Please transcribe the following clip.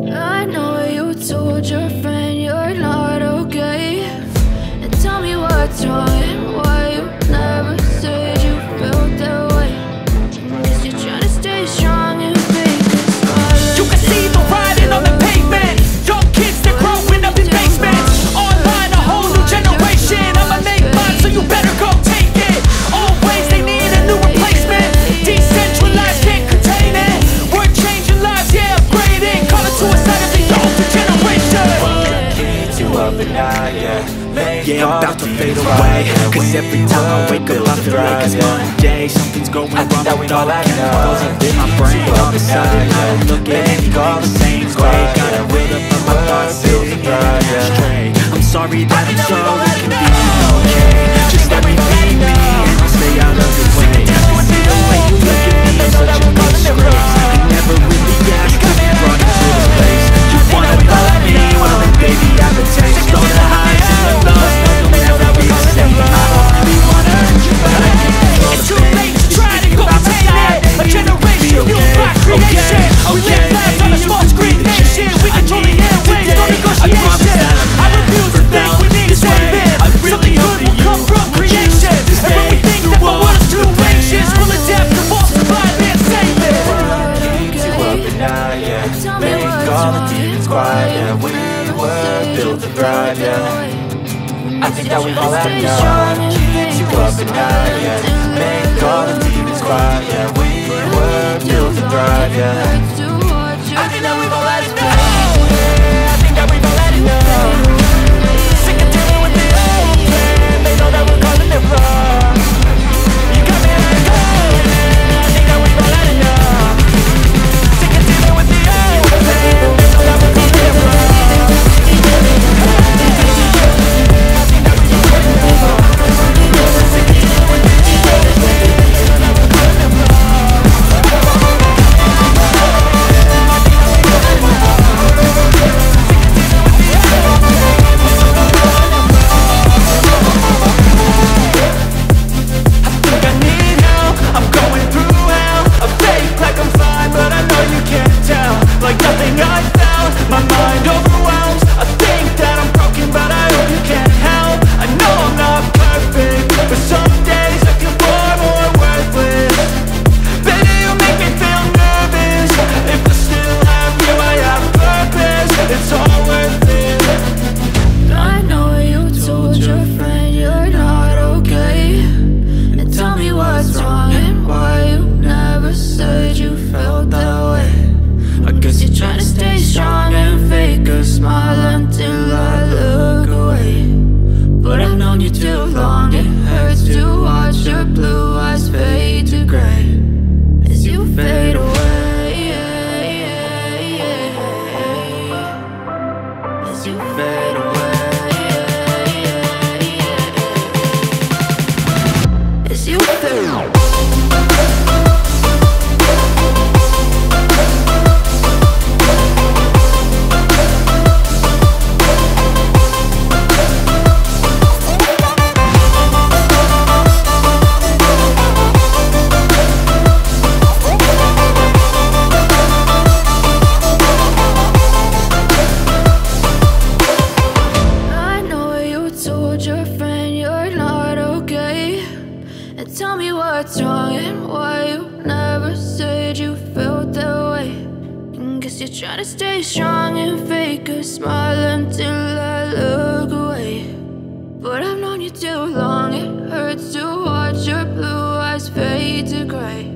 I know you told your friend you're not okay, and tell me what's wrong and why you never said you felt that way. Guess you're trying to stay strong and fake a smile. You can see the writing on the pavement. Young kids, they're growing up in basements. Online, a whole new generation. I'ma make mine, so you better go take it. Always, they need a new replacement. Decentralized, can't contain it. We're changing lives, yeah, upgrading. Call it suicide of the older generation. Keeps you up at night, yeah, I'm about to fade away, cause every time I wake up I feel like it's Monday. Something's going wrong with all the chemicals up in my brain. All of a sudden I don't look at anything the same way. Gotta build up on my thoughts, feeling straight. I'm sorry that I'm so inconvenient, okay? Just let me be me and I'll stay out of your way. I can see the way you look at me, I'm such a disgrace. I never really asked to be brought into this place. You wanna love me, well then baby I have a taste. All the highs and the lows, they'll never be the same. I don't really wanna hurt you, but I can't control the pain. It's too late to try to go obtain it. A generation fueled by creation. We live lives on a small screen nation. We control the airwaves, no negotiation. I refuse to think we need to save it. Something good will come from creation. And when we think that the world's too anxious, we'll adapt to false survive and save it. keeps you up at night, yeah. Make all the demons quiet, yeah. We were built to thrive, yeah. I think that we've all had enough. Keeps you up at night, yeah. Make all the demons quiet, yeah. We were built to thrive, yeah. I think that we've all had enough. I think that we've all had enough. Sick of dealing with the old man. They know that we're calling it wrong. You got me like, oh, I think that we've all had enough. Sick of dealing with the old man. They know that we're calling it wrong. I think that we've all had enough. Sick of dealing with the old man. They know that we're calling it wrong. Like nothing I found, my mind overwhelms. I think that I'm broken, but I hope you can't help. I know I'm not perfect, but some days I feel far more worthless. Baby, you make me feel nervous. If I still have you, I have purpose. It's all worth it. I know you told your friend you're not okay, and tell me what's wrong and why you never said you felt that way. I guess you're trying to stay strong and fake a smile until I look away. But I've known you too long, it hurts to watch your blue eyes fade to gray as you fade away. As you fade away. As you fade away. Tell me what's wrong and why you never said you felt that way. And guess you're trying to stay strong and fake a smile until I look away. But I've known you too long, it hurts to watch your blue eyes fade to gray